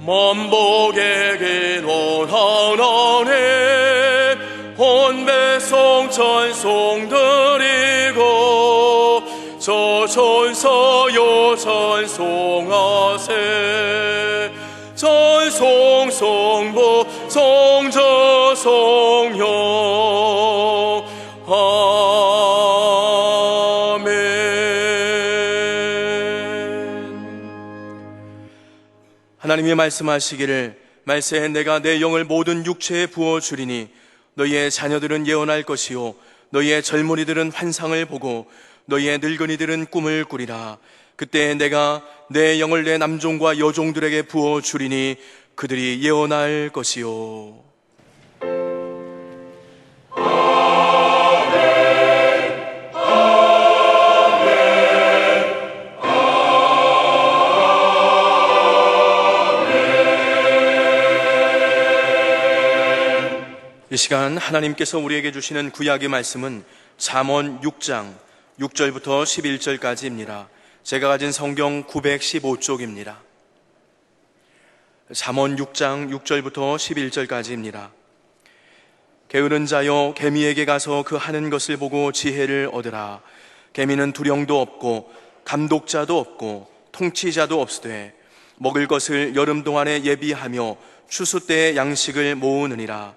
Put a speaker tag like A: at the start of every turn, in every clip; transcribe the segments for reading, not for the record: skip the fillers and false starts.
A: 만복에게 원하나니 온 백성 찬송 드리고 저 천사여 찬송하세. 찬송 성부 성자 성령 하나님이 말씀하시기를 말세에 내가 내 영을 모든 육체에 부어주리니 너희의 자녀들은 예언할 것이요 너희의 젊은이들은 환상을 보고 너희의 늙은이들은 꿈을 꾸리라. 그때 내가 내 영을 내 남종과 여종들에게 부어주리니 그들이 예언할 것이요. 이 시간 하나님께서 우리에게 주시는 구약의 말씀은 잠언 6장 6절부터 11절까지입니다. 제가 가진 성경 915쪽입니다. 잠언 6장 6절부터 11절까지입니다. 게으른 자여 개미에게 가서 그 하는 것을 보고 지혜를 얻으라. 개미는 두령도 없고 감독자도 없고 통치자도 없으되 먹을 것을 여름 동안에 예비하며 추수 때에 양식을 모으느니라.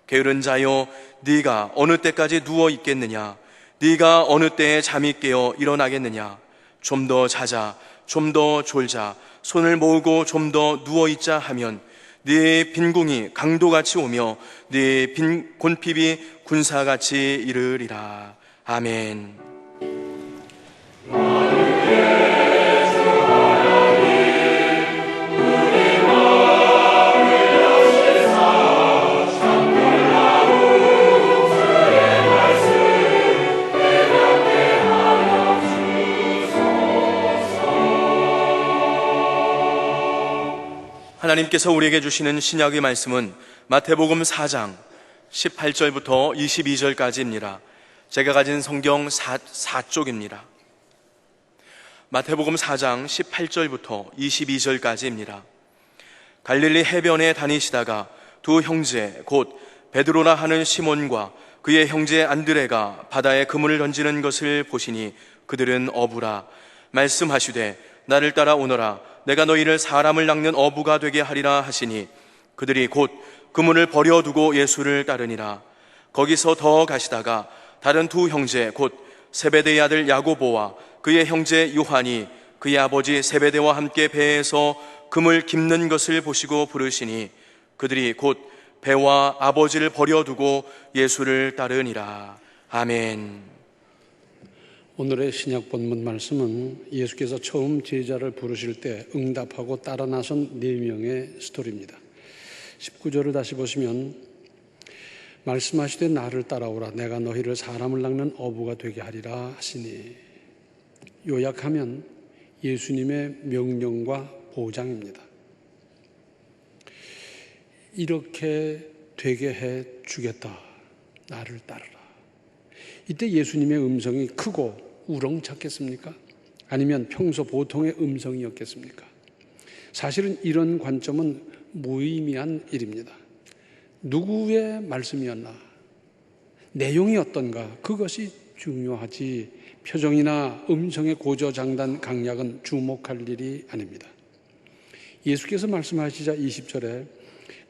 A: 게으른 자여 네가 어느 때까지 누워 있겠느냐? 네가 어느 때에 잠이 깨어 일어나겠느냐? 좀 더 자자, 좀 더 졸자, 손을 모으고 좀 더 누워 있자 하면 네 빈궁이 강도같이 오며 네 빈 곤핍이 군사같이 이르리라. 아멘. 하나님께서 우리에게 주시는 신약의 말씀은 마태복음 4장 18절부터 22절까지입니다. 제가 가진 성경 4쪽입니다. 마태복음 4장 18절부터 22절까지입니다. 갈릴리 해변에 다니시다가 두 형제 곧 베드로라 하는 시몬과 그의 형제 안드레가 바다에 그물을 던지는 것을 보시니 그들은 어부라. 말씀하시되 나를 따라오너라. 내가 너희를 사람을 낚는 어부가 되게 하리라 하시니 그들이 곧 그물을 버려두고 예수를 따르니라. 거기서 더 가시다가 다른 두 형제 곧 세베대의 아들 야고보와 그의 형제 요한이 그의 아버지 세베대와 함께 배에서 그물 깁는 것을 보시고 부르시니 그들이 곧 배와 아버지를 버려두고 예수를 따르니라. 아멘.
B: 오늘의 신약 본문 말씀은 예수께서 처음 제자를 부르실 때 응답하고 따라 나선 4명의 스토리입니다. 19절을 다시 보시면 말씀하시되 나를 따라오라. 내가 너희를 사람을 낚는 어부가 되게 하리라 하시니, 요약하면 예수님의 명령과 보장입니다. 이렇게 되게 해 주겠다. 나를 따르라. 이때 예수님의 음성이 크고 우렁찼겠습니까? 아니면 평소 보통의 음성이었겠습니까? 사실은 이런 관점은 무의미한 일입니다. 누구의 말씀이었나? 내용이 어떤가? 그것이 중요하지 표정이나 음성의 고조장단 강약은 주목할 일이 아닙니다. 예수께서 말씀하시자 20절에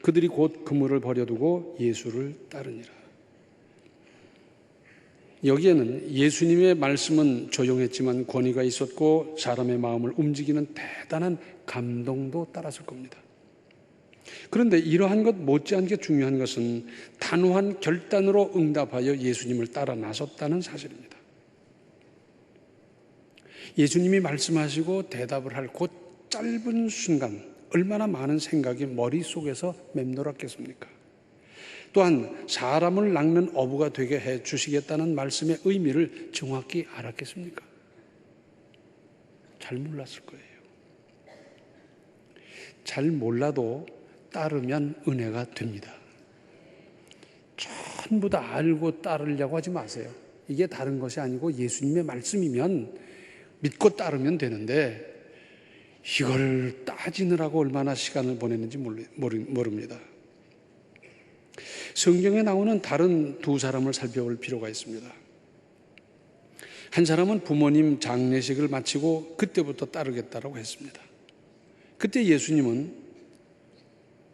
B: 그들이 곧 그물을 버려두고 예수를 따르니라. 여기에는 예수님의 말씀은 조용했지만 권위가 있었고 사람의 마음을 움직이는 대단한 감동도 따랐을 겁니다. 그런데 이러한 것 못지않게 중요한 것은 단호한 결단으로 응답하여 예수님을 따라 나섰다는 사실입니다. 예수님이 말씀하시고 대답을 할 곧 짧은 순간 얼마나 많은 생각이 머릿속에서 맴돌았겠습니까? 또한 사람을 낚는 어부가 되게 해 주시겠다는 말씀의 의미를 정확히 알았겠습니까? 잘 몰랐을 거예요. 잘 몰라도 따르면 은혜가 됩니다. 전부 다 알고 따르려고 하지 마세요. 이게 다른 것이 아니고 예수님의 말씀이면 믿고 따르면 되는데 이걸 딱 따지느라고 얼마나 시간을 보냈는지 모릅니다. 성경에 나오는 다른 두 사람을 살펴볼 필요가 있습니다. 한 사람은 부모님 장례식을 마치고 그때부터 따르겠다라고 했습니다. 그때 예수님은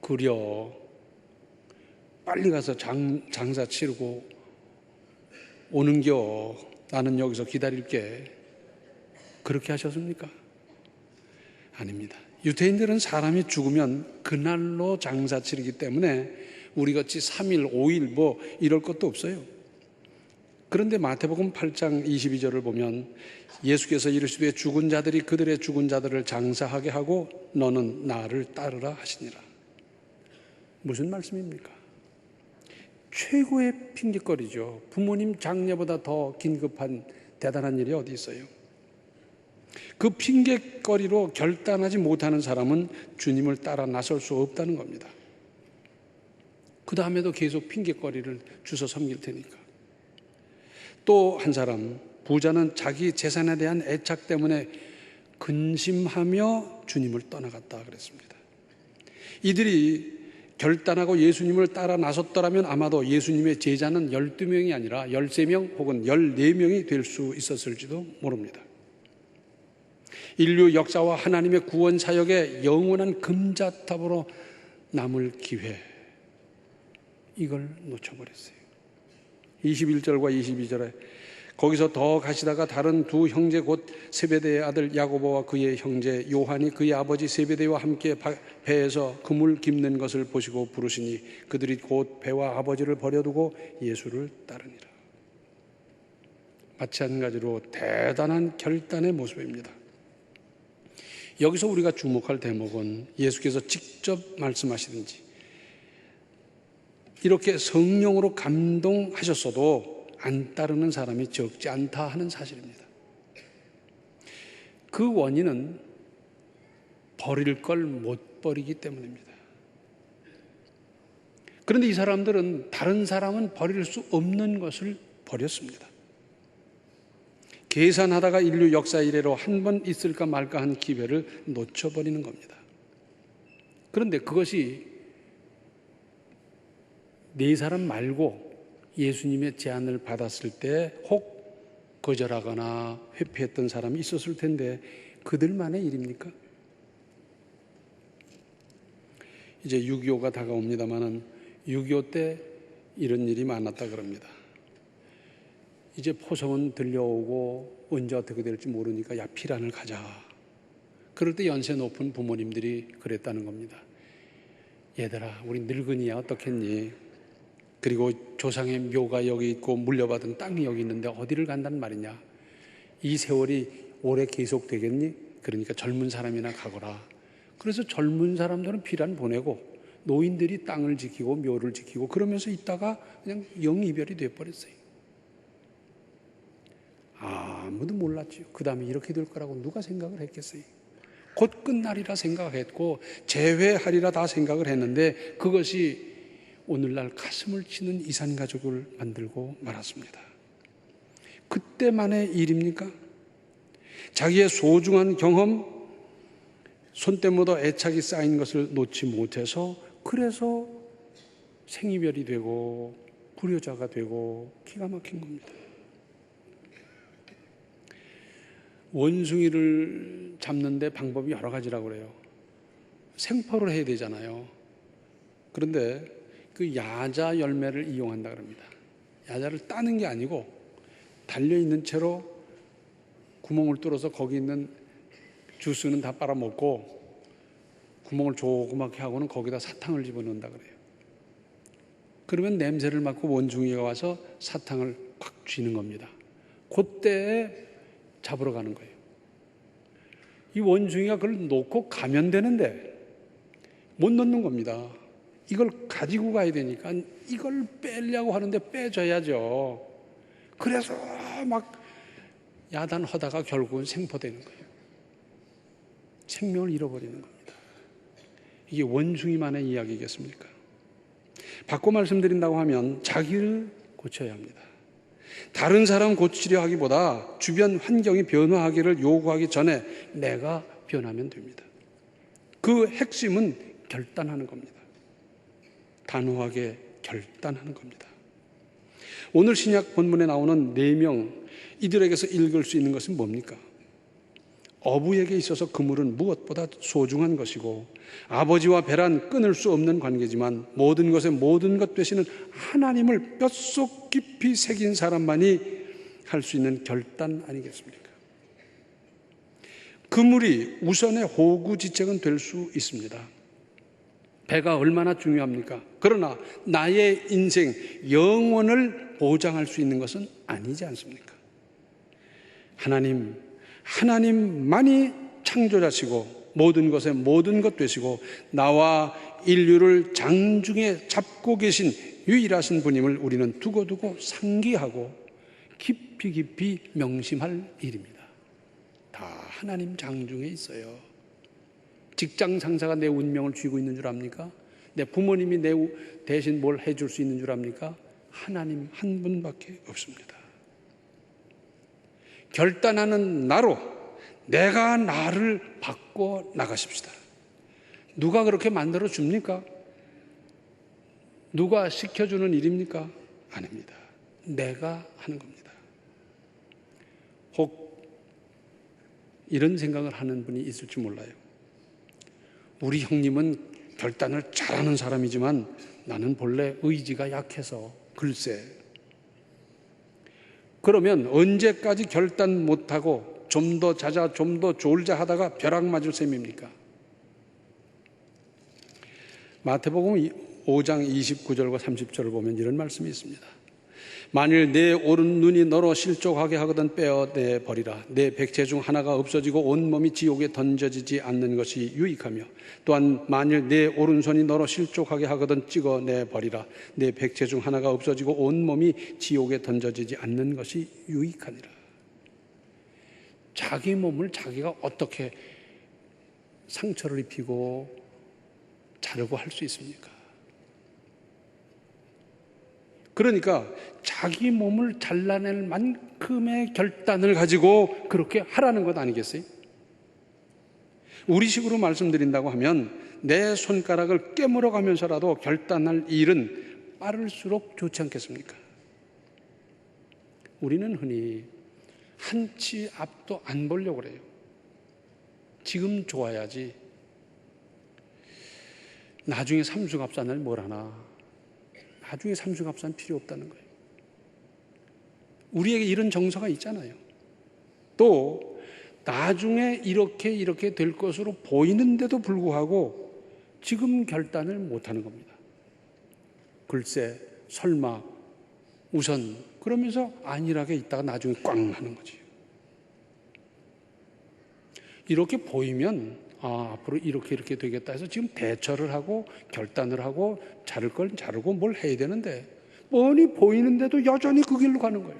B: 그려 빨리 가서 장사 치르고 오는겨, 나는 여기서 기다릴게, 그렇게 하셨습니까? 아닙니다. 유대인들은 사람이 죽으면 그날로 장사 치르기 때문에 우리같이 3일, 5일 뭐 이럴 것도 없어요. 그런데 마태복음 8장 22절을 보면 예수께서 이르시되 죽은 자들이 그들의 죽은 자들을 장사하게 하고 너는 나를 따르라 하시니라. 무슨 말씀입니까? 최고의 핑계거리죠. 부모님 장례보다 더 긴급한 대단한 일이 어디 있어요? 그 핑계거리로 결단하지 못하는 사람은 주님을 따라 나설 수 없다는 겁니다. 그 다음에도 계속 핑계거리를 주워 섬길 테니까. 또 한 사람, 부자는 자기 재산에 대한 애착 때문에 근심하며 주님을 떠나갔다 그랬습니다. 이들이 결단하고 예수님을 따라 나섰더라면 아마도 예수님의 제자는 12명이 아니라 13명 혹은 14명이 될 수 있었을지도 모릅니다. 인류 역사와 하나님의 구원 사역의 영원한 금자탑으로 남을 기회, 이걸 놓쳐버렸어요. 21절과 22절에 거기서 더 가시다가 다른 두 형제 곧 세베대의 아들 야고보와 그의 형제 요한이 그의 아버지 세베대와 함께 배에서 그물 깁는 것을 보시고 부르시니 그들이 곧 배와 아버지를 버려두고 예수를 따르니라. 마찬가지로 대단한 결단의 모습입니다. 여기서 우리가 주목할 대목은 예수께서 직접 말씀하시든지 이렇게 성령으로 감동하셨어도 안 따르는 사람이 적지 않다 하는 사실입니다. 그 원인은 버릴 걸 못 버리기 때문입니다. 그런데 이 사람들은 다른 사람은 버릴 수 없는 것을 버렸습니다. 계산하다가 인류 역사 이래로 한 번 있을까 말까 한 기회를 놓쳐버리는 겁니다. 그런데 그것이 네 사람 말고 예수님의 제안을 받았을 때 혹 거절하거나 회피했던 사람이 있었을 텐데 그들만의 일입니까? 이제 6.25가 다가옵니다마는 6.25 때 이런 일이 많았다 그럽니다. 이제 포성은 들려오고 언제 어떻게 될지 모르니까 야 피란을 가자. 그럴 때 연세 높은 부모님들이 그랬다는 겁니다. 얘들아 우리 늙은이야 어떻겠니? 그리고 조상의 묘가 여기 있고 물려받은 땅이 여기 있는데 어디를 간단 말이냐? 이 세월이 오래 계속되겠니? 그러니까 젊은 사람이나 가거라. 그래서 젊은 사람들은 피란 보내고 노인들이 땅을 지키고 묘를 지키고 그러면서 있다가 그냥 영이별이 돼버렸어요. 아무도 몰랐죠. 그 다음에 이렇게 될 거라고 누가 생각을 했겠어요? 곧 끝날이라 생각했고 재회하리라 다 생각을 했는데 그것이 오늘날 가슴을 치는 이산가족을 만들고 말았습니다. 그때만의 일입니까? 자기의 소중한 경험, 손때 묻어 애착이 쌓인 것을 놓지 못해서 그래서 생이별이 되고 불효자가 되고 기가 막힌 겁니다. 원숭이를 잡는데 방법이 여러 가지라고 그래요. 생포를 해야 되잖아요. 그런데 그 야자 열매를 이용한다 그럽니다. 야자를 따는 게 아니고 달려있는 채로 구멍을 뚫어서 거기 있는 주스는 다 빨아먹고 구멍을 조그맣게 하고는 거기다 사탕을 집어넣는다 그래요. 그러면 냄새를 맡고 원숭이가 와서 사탕을 콱 쥐는 겁니다. 그때에 잡으러 가는 거예요. 이 원숭이가 그걸 놓고 가면 되는데 못 넣는 겁니다. 이걸 가지고 가야 되니까 이걸 빼려고 하는데 빼줘야죠. 그래서 막 야단하다가 결국은 생포되는 거예요. 생명을 잃어버리는 겁니다. 이게 원숭이만의 이야기겠습니까? 바꿔 말씀드린다고 하면 자기를 고쳐야 합니다. 다른 사람 고치려 하기보다 주변 환경이 변화하기를 요구하기 전에 내가 변하면 됩니다. 그 핵심은 결단하는 겁니다. 단호하게 결단하는 겁니다. 오늘 신약 본문에 나오는 4명, 이들에게서 읽을 수 있는 것은 뭡니까? 어부에게 있어서 그물은 무엇보다 소중한 것이고 아버지와 배란 끊을 수 없는 관계지만 모든 것에 모든 것 되시는 하나님을 뼛속 깊이 새긴 사람만이 할 수 있는 결단 아니겠습니까? 그물이 우선의 호구지책은 될 수 있습니다. 배가 얼마나 중요합니까? 그러나 나의 인생, 영혼을 보장할 수 있는 것은 아니지 않습니까? 하나님만이 창조자시고 모든 것에 모든 것 되시고 나와 인류를 장중에 잡고 계신 유일하신 분임을 우리는 두고두고 상기하고 깊이 명심할 일입니다. 다 하나님 장중에 있어요. 직장 상사가 내 운명을 쥐고 있는 줄 압니까? 내 부모님이 내 대신 뭘 해줄 수 있는 줄 압니까? 하나님 한 분밖에 없습니다. 결단하는 나로 내가 나를 바꿔 나가십시다. 누가 그렇게 만들어 줍니까? 누가 시켜주는 일입니까? 아닙니다. 내가 하는 겁니다. 혹 이런 생각을 하는 분이 있을지 몰라요. 우리 형님은 결단을 잘하는 사람이지만 나는 본래 의지가 약해서 글쎄. 그러면 언제까지 결단 못하고 좀 더 자자 좀 더 졸자 하다가 벼락 맞을 셈입니까? 마태복음 5장 29절과 30절을 보면 이런 말씀이 있습니다. 만일 내 오른 눈이 너로 실족하게 하거든 빼어내 버리라. 내 백체 중 하나가 없어지고 온몸이 지옥에 던져지지 않는 것이 유익하며 또한 만일 내 오른손이 너로 실족하게 하거든 찍어내 버리라. 내 백체 중 하나가 없어지고 온몸이 지옥에 던져지지 않는 것이 유익하니라. 자기 몸을 자기가 어떻게 상처를 입히고 자르고 할 수 있습니까? 그러니까 자기 몸을 잘라낼 만큼의 결단을 가지고 그렇게 하라는 것 아니겠어요? 우리식으로 말씀드린다고 하면 내 손가락을 깨물어 가면서라도 결단할 일은 빠를수록 좋지 않겠습니까? 우리는 흔히 한치 앞도 안 보려고 그래요. 지금 좋아야지. 나중에 삼수갑산을 뭘 하나. 나중에 삼수갑산 필요 없다는 거예요. 우리에게 이런 정서가 있잖아요. 또 나중에 이렇게 될 것으로 보이는데도 불구하고 지금 결단을 못하는 겁니다. 글쎄, 설마, 우선 그러면서 안일하게 있다가 나중에 꽝 하는 거지. 이렇게 보이면 앞으로 이렇게 되겠다 해서 지금 대처를 하고 결단을 하고 자를 걸 자르고 뭘 해야 되는데 뻔히 보이는데도 여전히 그 길로 가는 거예요.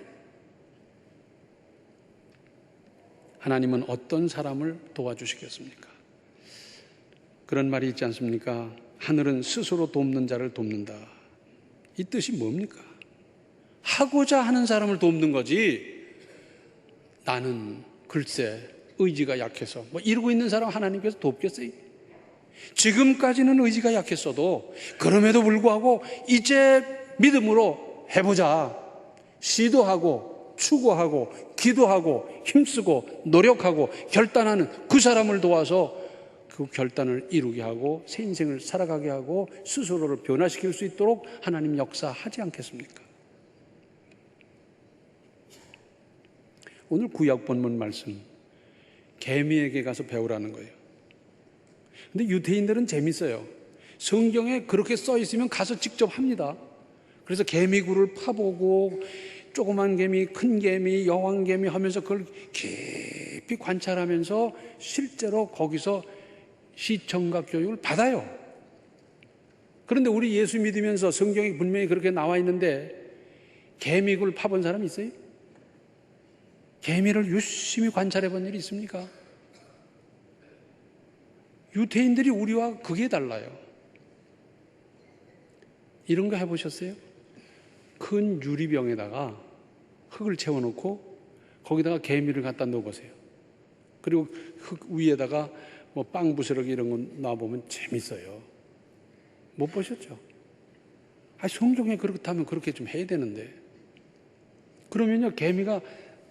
B: 하나님은 어떤 사람을 도와주시겠습니까? 그런 말이 있지 않습니까? 하늘은 스스로 돕는 자를 돕는다. 이 뜻이 뭡니까? 하고자 하는 사람을 돕는 거지 나는 글쎄 의지가 약해서 이러고 있는 사람 하나님께서 돕겠어요? 지금까지는 의지가 약했어도 그럼에도 불구하고 이제 믿음으로 해보자. 시도하고 추구하고 기도하고 힘쓰고 노력하고 결단하는 그 사람을 도와서 그 결단을 이루게 하고 새 인생을 살아가게 하고 스스로를 변화시킬 수 있도록 하나님 역사하지 않겠습니까? 오늘 구약 본문 말씀 개미에게 가서 배우라는 거예요. 근데 유대인들은 재밌어요. 성경에 그렇게 써 있으면 가서 직접 합니다. 그래서 개미굴을 파보고 조그만 개미, 큰 개미, 여왕 개미 하면서 그걸 깊이 관찰하면서 실제로 거기서 시청각 교육을 받아요. 그런데 우리 예수 믿으면서 성경에 분명히 그렇게 나와 있는데 개미굴 파본 사람 있어요? 개미를 유심히 관찰해 본 일이 있습니까? 유대인들이 우리와 그게 달라요. 이런 거 해보셨어요? 큰 유리병에다가 흙을 채워놓고 거기다가 개미를 갖다 넣어보세요. 그리고 흙 위에다가 뭐 빵 부스러기 이런 거 놔보면 재밌어요. 못 보셨죠? 성경에 그렇다면 그렇게 좀 해야 되는데. 그러면요, 개미가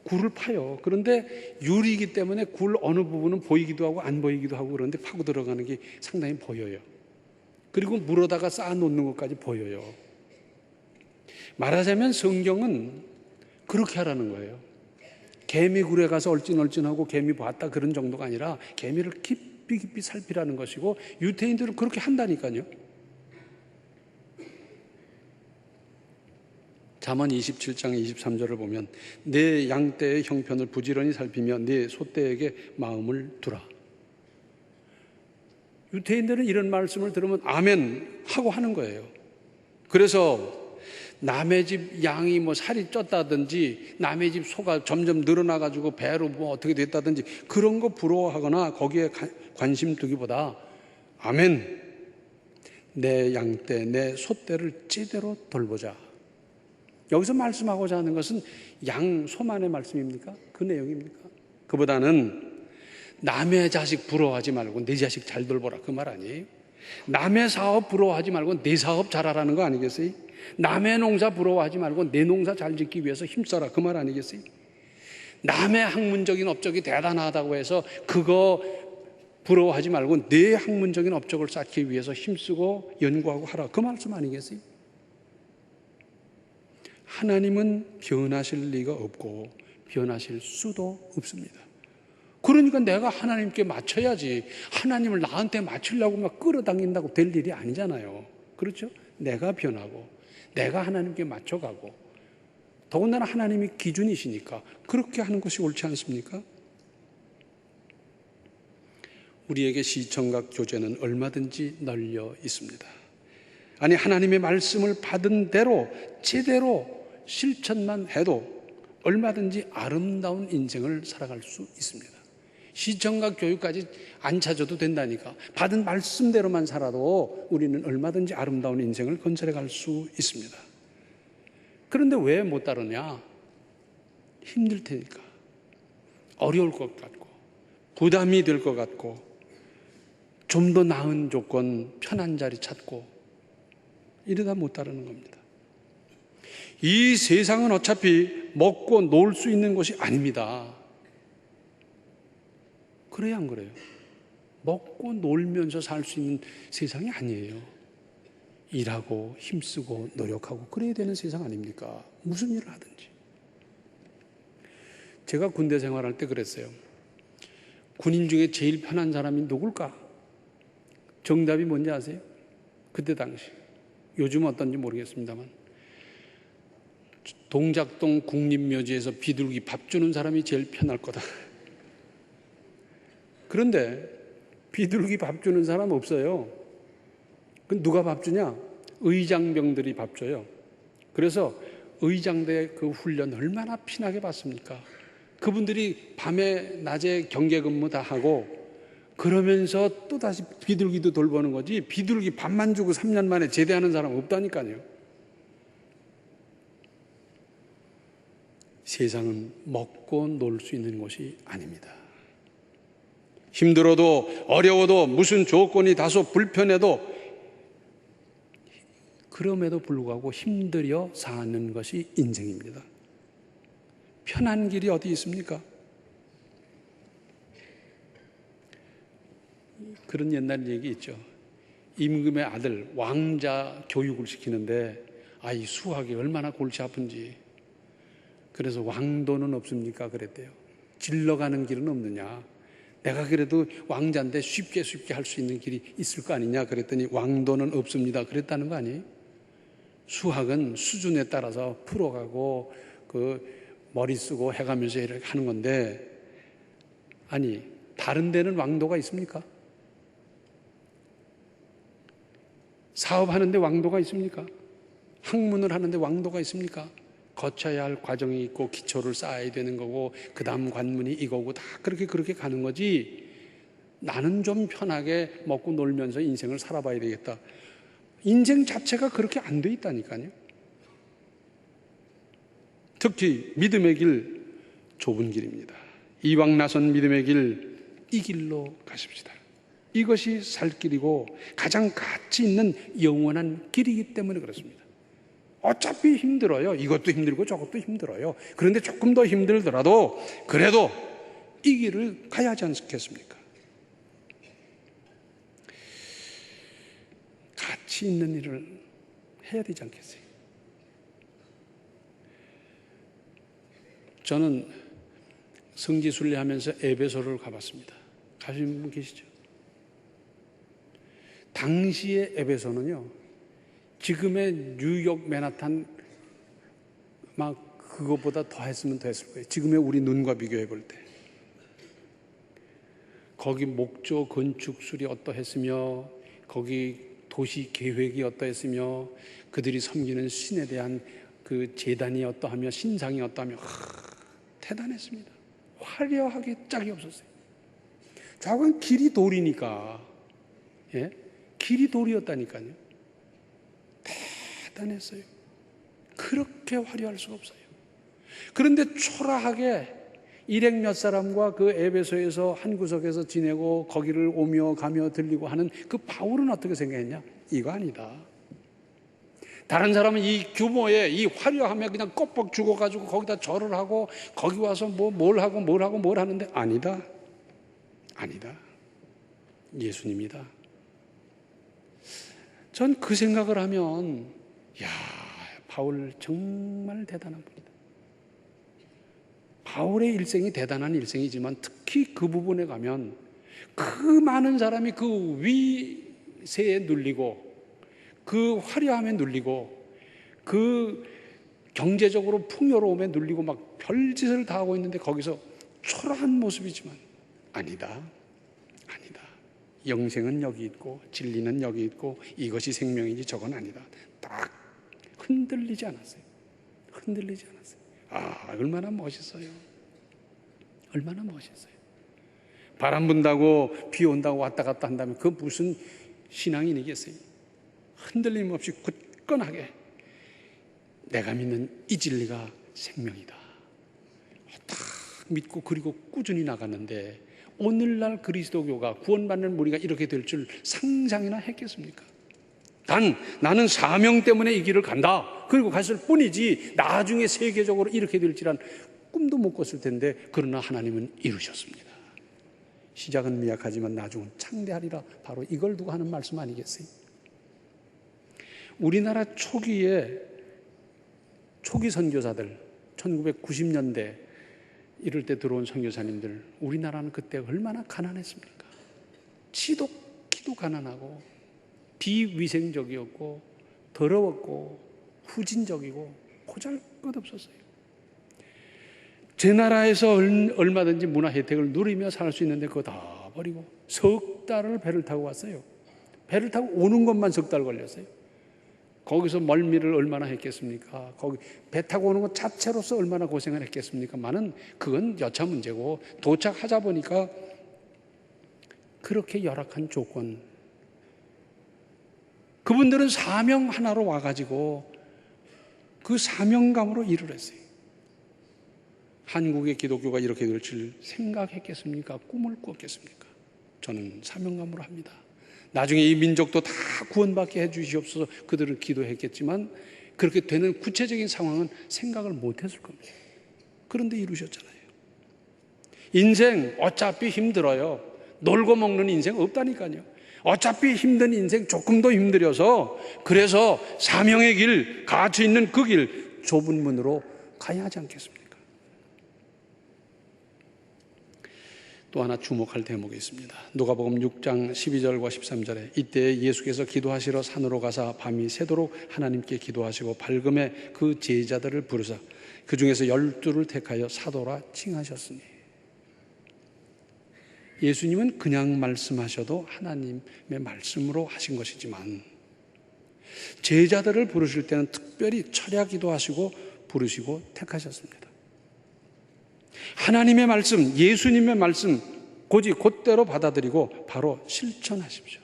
B: 굴을 파요. 그런데 유리이기 때문에 굴 어느 부분은 보이기도 하고 안 보이기도 하고 그런데 파고 들어가는 게 상당히 보여요. 그리고 물어다가 쌓아 놓는 것까지 보여요. 말하자면 성경은 그렇게 하라는 거예요. 개미굴에 가서 얼찐얼찐하고 개미 봤다 그런 정도가 아니라 개미를 깊이 살피라는 것이고, 유태인들은 그렇게 한다니까요. 잠언 27장 23절을 보면 내 양떼의 형편을 부지런히 살피며 내 소떼에게 마음을 두라. 유태인들은 이런 말씀을 들으면 아멘 하고 하는 거예요. 그래서 남의 집 양이 뭐 살이 쪘다든지 남의 집 소가 점점 늘어나가지고 배로 뭐 어떻게 됐다든지 그런 거 부러워하거나 거기에 관심 두기보다 아멘, 내 양떼, 내 소떼를 제대로 돌보자. 여기서 말씀하고자 하는 것은 양, 소만의 말씀입니까? 그 내용입니까? 그보다는 남의 자식 부러워하지 말고 내 자식 잘 돌보라, 그 말 아니에요? 남의 사업 부러워하지 말고 내 사업 잘하라는 거 아니겠어요? 남의 농사 부러워하지 말고 내 농사 잘 짓기 위해서 힘써라, 그 말 아니겠어요? 남의 학문적인 업적이 대단하다고 해서 그거 부러워하지 말고 내 학문적인 업적을 쌓기 위해서 힘쓰고 연구하고 하라, 그 말씀 아니겠어요? 하나님은 변하실 리가 없고 변하실 수도 없습니다. 그러니까 내가 하나님께 맞춰야지, 하나님을 나한테 맞추려고 막 끌어당긴다고 될 일이 아니잖아요. 그렇죠? 내가 변하고 내가 하나님께 맞춰가고, 더군다나 하나님이 기준이시니까 그렇게 하는 것이 옳지 않습니까? 우리에게 시청각 교제는 얼마든지 널려 있습니다. 아니, 하나님의 말씀을 받은 대로 제대로 실천만 해도 얼마든지 아름다운 인생을 살아갈 수 있습니다. 시청각 교육까지 안 찾아도 된다니까. 받은 말씀대로만 살아도 우리는 얼마든지 아름다운 인생을 건설해 갈 수 있습니다. 그런데 왜 못 따르냐? 힘들 테니까. 어려울 것 같고 부담이 될 것 같고 좀 더 나은 조건, 편한 자리 찾고 이러다 못 따르는 겁니다. 이 세상은 어차피 먹고 놀 수 있는 곳이 아닙니다. 그래야 안 그래요? 먹고 놀면서 살 수 있는 세상이 아니에요. 일하고 힘쓰고 노력하고 그래야 되는 세상 아닙니까? 무슨 일을 하든지. 제가 군대 생활할 때 그랬어요. 군인 중에 제일 편한 사람이 누굴까? 정답이 뭔지 아세요? 그때 당시. 요즘 어떤지 모르겠습니다만 동작동 국립묘지에서 비둘기 밥 주는 사람이 제일 편할 거다. 그런데 비둘기 밥 주는 사람 없어요. 그 누가 밥 주냐? 의장병들이 밥 줘요. 그래서 의장대 그 훈련 얼마나 피나게 받습니까? 그분들이 밤에 낮에 경계 근무 다 하고 그러면서 또다시 비둘기도 돌보는 거지, 비둘기 밥만 주고 3년 만에 제대하는 사람 없다니까요. 세상은 먹고 놀 수 있는 곳이 아닙니다. 힘들어도 어려워도 무슨 조건이 다소 불편해도 그럼에도 불구하고 힘들여 사는 것이 인생입니다. 편한 길이 어디 있습니까? 그런 옛날 얘기 있죠. 임금의 아들 왕자 교육을 시키는데 이 수학이 얼마나 골치 아픈지. 그래서 왕도는 없습니까? 그랬대요. 질러가는 길은 없느냐? 내가 그래도 왕자인데 쉽게 할 수 있는 길이 있을 거 아니냐? 그랬더니 왕도는 없습니다. 그랬다는 거 아니에요? 수학은 수준에 따라서 풀어가고 그 머리 쓰고 해가면서 이렇게 하는 건데, 아니 다른 데는 왕도가 있습니까? 사업하는데 왕도가 있습니까? 학문을 하는데 왕도가 있습니까? 거쳐야 할 과정이 있고 기초를 쌓아야 되는 거고 그 다음 관문이 이거고 다 그렇게 가는 거지. 나는 좀 편하게 먹고 놀면서 인생을 살아봐야 되겠다. 인생 자체가 그렇게 안 돼 있다니까요. 특히 믿음의 길 좁은 길입니다. 이왕 나선 믿음의 길, 이 길로 가십시다. 이것이 살 길이고 가장 가치 있는 영원한 길이기 때문에 그렇습니다. 어차피 힘들어요. 이것도 힘들고 저것도 힘들어요. 그런데 조금 더 힘들더라도 그래도 이 길을 가야 하지 않겠습니까? 가치 있는 일을 해야 되지 않겠어요? 저는 성지순례 하면서 에베소를 가봤습니다. 가신 분 계시죠? 당시의 에베소는요, 지금의 뉴욕 맨하탄 막 그것보다 더 했으면 더 했을 거예요. 지금의 우리 눈과 비교해 볼 때. 거기 목조 건축술이 어떠했으며 거기 도시 계획이 어떠했으며 그들이 섬기는 신에 대한 그 제단이 어떠하며 신상이 어떠하며 대단했습니다. 화려하게 짝이 없었어요. 저건 길이 돌이니까, 예? 길이 돌이었다니까요. 대단했어요. 그렇게 화려할 수가 없어요. 그런데 초라하게 일행 몇 사람과 그 에베소에서 한 구석에서 지내고 거기를 오며 가며 들리고 하는 그 바울은 어떻게 생각했냐? 이거 아니다. 다른 사람은 이 규모의 이 화려함에 그냥 껍벅 죽어가지고 거기다 절을 하고 거기 와서 뭘 하는데 아니다. 아니다. 예수님이다. 전 그 생각을 하면 야, 바울 정말 대단한 분이다. 바울의 일생이 대단한 일생이지만 특히 그 부분에 가면 그 많은 사람이 그 위세에 눌리고 그 화려함에 눌리고 그 경제적으로 풍요로움에 눌리고 막 별짓을 다 하고 있는데 거기서 초라한 모습이지만 아니다. 아니다. 영생은 여기 있고 진리는 여기 있고 이것이 생명이지 저건 아니다. 딱 흔들리지 않았어요. 흔들리지 않았어요. 아, 얼마나 멋있어요. 얼마나 멋있어요. 바람 분다고 비 온다고 왔다 갔다 한다면 그 무슨 신앙인이겠어요. 흔들림 없이 굳건하게 내가 믿는 이 진리가 생명이다. 딱 믿고 그리고 꾸준히 나갔는데 오늘날 그리스도교가 구원받는 무리가 이렇게 될 줄 상상이나 했겠습니까? 단 나는 사명 때문에 이 길을 간다. 그리고 갔을 뿐이지 나중에 세계적으로 이렇게 될지란 꿈도 못 꿨을 텐데 그러나 하나님은 이루셨습니다. 시작은 미약하지만 나중은 창대하리라. 바로 이걸 두고 하는 말씀 아니겠어요? 우리나라 초기 선교사들 1990년대 이럴 때 들어온 선교사님들 우리나라는 그때 얼마나 가난했습니까? 지독히도 가난하고 비위생적이었고 더러웠고 후진적이고 보잘것없었어요. 제 나라에서 얼마든지 문화 혜택을 누리며 살 수 있는데 그거 다 버리고 석 달을 배를 타고 왔어요. 배를 타고 오는 것만 석 달 걸렸어요. 거기서 멀미를 얼마나 했겠습니까? 거기 배 타고 오는 것 자체로서 얼마나 고생을 했겠습니까만은 그건 여차 문제고 도착하자 보니까 그렇게 열악한 조건 그분들은 사명 하나로 와가지고 그 사명감으로 일을 했어요. 한국의 기독교가 이렇게 될 줄 생각했겠습니까? 꿈을 꾸었겠습니까? 저는 사명감으로 합니다. 나중에 이 민족도 다 구원받게 해주시옵소서 그들은 기도했겠지만 그렇게 되는 구체적인 상황은 생각을 못했을 겁니다. 그런데 이루셨잖아요. 인생 어차피 힘들어요. 놀고 먹는 인생 없다니까요. 어차피 힘든 인생 조금 더 힘들어서 그래서 사명의 길, 가치 있는 그 길 좁은 문으로 가야 하지 않겠습니까? 또 하나 주목할 대목이 있습니다. 누가복음 6장 12절과 13절에 이때 예수께서 기도하시러 산으로 가사 밤이 새도록 하나님께 기도하시고 밝음에 그 제자들을 부르사 그 중에서 12를 택하여 사도라 칭하셨으니 예수님은 그냥 말씀하셔도 하나님의 말씀으로 하신 것이지만 제자들을 부르실 때는 특별히 철야 기도하시고 부르시고 택하셨습니다. 하나님의 말씀, 예수님의 말씀 고지 곧대로 받아들이고 바로 실천하십시오.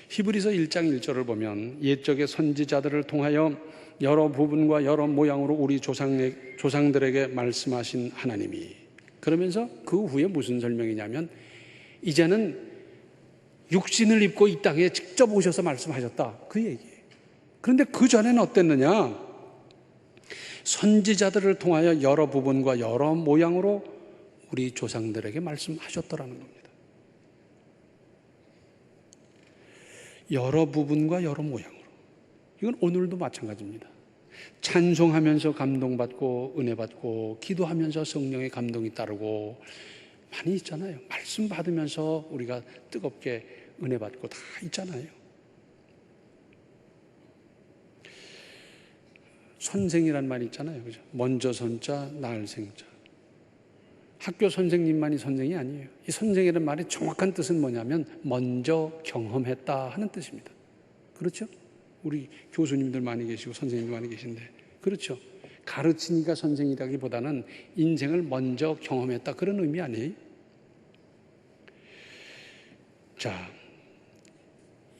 B: 히브리서 1장 1절을 보면 옛적의 선지자들을 통하여 여러 부분과 여러 모양으로 우리 조상들에게 말씀하신 하나님이 그러면서 그 후에 무슨 설명이냐면 이제는 육신을 입고 이 땅에 직접 오셔서 말씀하셨다. 그 얘기예요. 그런데 그 전에는 어땠느냐? 선지자들을 통하여 여러 부분과 여러 모양으로 우리 조상들에게 말씀하셨더라는 겁니다. 여러 부분과 여러 모양으로. 이건 오늘도 마찬가지입니다. 찬송하면서 감동받고 은혜받고 기도하면서 성령의 감동이 따르고 많이 있잖아요. 말씀 받으면서 우리가 뜨겁게 은혜받고 다 있잖아요. 선생이란 말이 있잖아요. 그죠? 먼저 선자, 나을 생자. 학교 선생님만이 선생이 아니에요. 이 선생이라는 말의 정확한 뜻은 뭐냐면 먼저 경험했다 하는 뜻입니다. 그렇죠? 우리 교수님들 많이 계시고 선생님들 많이 계신데 그렇죠? 가르치니까 선생이라기보다는 인생을 먼저 경험했다 그런 의미 아니에요? 자,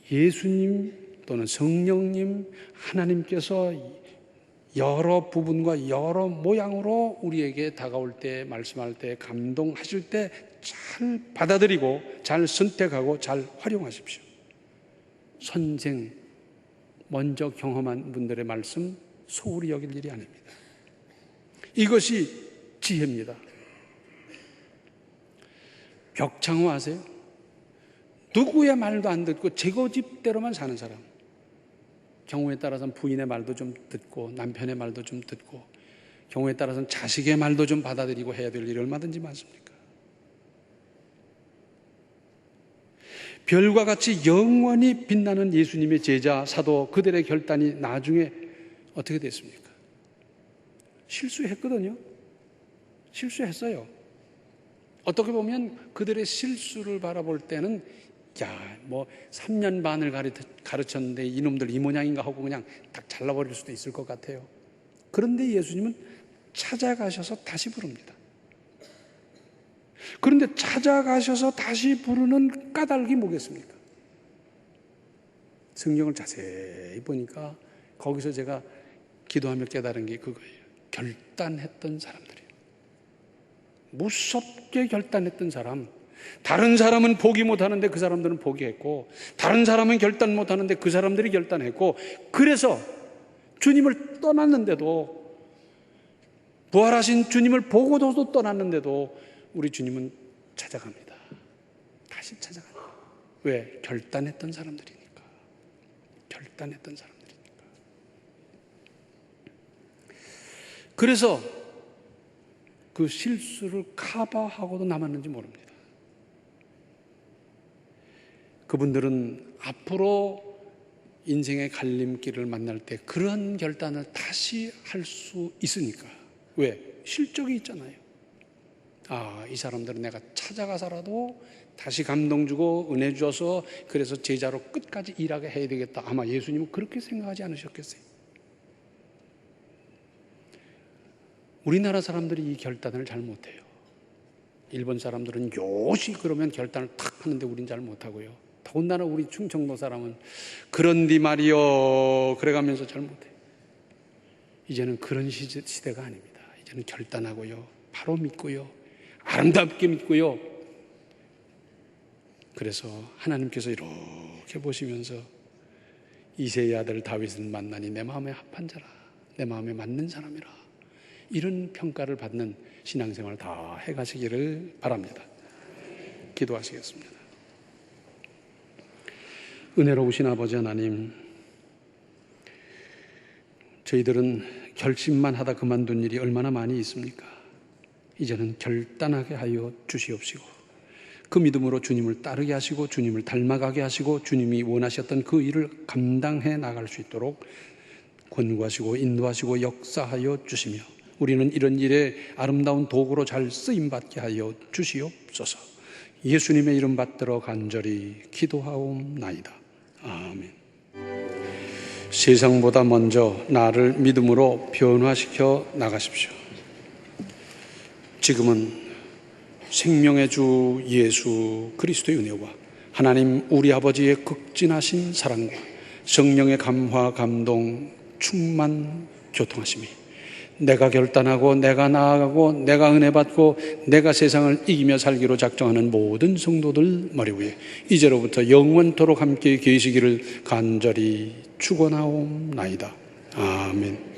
B: 예수님 또는 성령님 하나님께서 여러 부분과 여러 모양으로 우리에게 다가올 때 말씀할 때 감동하실 때 잘 받아들이고 잘 선택하고 잘 활용하십시오. 선생 먼저 경험한 분들의 말씀 소홀히 여길 일이 아닙니다. 이것이 지혜입니다. 벽창호 아세요? 누구의 말도 안 듣고 제 고집대로만 사는 사람. 경우에 따라서는 부인의 말도 좀 듣고 남편의 말도 좀 듣고 경우에 따라서는 자식의 말도 좀 받아들이고 해야 될 일이 얼마든지 많습니까? 별과 같이 영원히 빛나는 예수님의 제자, 사도 그들의 결단이 나중에 어떻게 됐습니까? 실수했거든요. 실수했어요. 어떻게 보면 그들의 실수를 바라볼 때는 야, 뭐 3년 반을 가르쳤는데 이놈들 이 모양인가 하고 그냥 딱 잘라버릴 수도 있을 것 같아요. 그런데 예수님은 찾아가셔서 다시 부릅니다. 그런데 찾아가셔서 다시 부르는 까닭이 뭐겠습니까? 성경을 자세히 보니까 거기서 제가 기도하며 깨달은 게 그거예요. 결단했던 사람들이에요. 무섭게 결단했던 사람. 다른 사람은 포기 못하는데 그 사람들은 포기했고 다른 사람은 결단 못하는데 그 사람들이 결단했고 그래서 주님을 떠났는데도 부활하신 주님을 보고도 떠났는데도 우리 주님은 찾아갑니다. 다시 찾아갑니다. 왜? 결단했던 사람들이니까. 결단했던 사람들이니까. 그래서 그 실수를 커버하고도 남았는지 모릅니다. 그분들은 앞으로 인생의 갈림길을 만날 때 그런 결단을 다시 할 수 있으니까. 왜? 실적이 있잖아요. 아, 이 사람들은 내가 찾아가서라도 다시 감동 주고 은혜 주어서 그래서 제자로 끝까지 일하게 해야 되겠다. 아마 예수님은 그렇게 생각하지 않으셨겠어요? 우리나라 사람들이 이 결단을 잘 못해요. 일본 사람들은 요시 그러면 결단을 탁 하는데 우린 잘 못하고요. 더군다나 우리 충청도 사람은 그런디 말이요 그래가면서 잘 못해요. 이제는 그런 시대가 아닙니다. 이제는 결단하고요. 바로 믿고요. 아름답게 믿고요. 그래서 하나님께서 이렇게 보시면서 이새의 아들 다윗을 만나니 내 마음에 합한 자라. 내 마음에 맞는 사람이라. 이런 평가를 받는 신앙생활 다 해가시기를 바랍니다. 기도하시겠습니다. 은혜로우신 아버지 하나님, 저희들은 결심만 하다 그만둔 일이 얼마나 많이 있습니까? 이제는 결단하게 하여 주시옵시고 그 믿음으로 주님을 따르게 하시고 주님을 닮아가게 하시고 주님이 원하셨던 그 일을 감당해 나갈 수 있도록 권고하시고 인도하시고 역사하여 주시며 우리는 이런 일에 아름다운 도구로 잘 쓰임받게 하여 주시옵소서. 예수님의 이름 받들어 간절히 기도하옵나이다. 아멘. 세상보다 먼저 나를 믿음으로 변화시켜 나가십시오. 지금은 생명의 주 예수 그리스도의 은혜와 하나님 우리 아버지의 극진하신 사랑과 성령의 감화 감동 충만 교통하심이 내가 결단하고 내가 나아가고 내가 은혜 받고 내가 세상을 이기며 살기로 작정하는 모든 성도들 머리 위에 이제로부터 영원토록 함께 계시기를 간절히 축원하옵나이다. 아멘.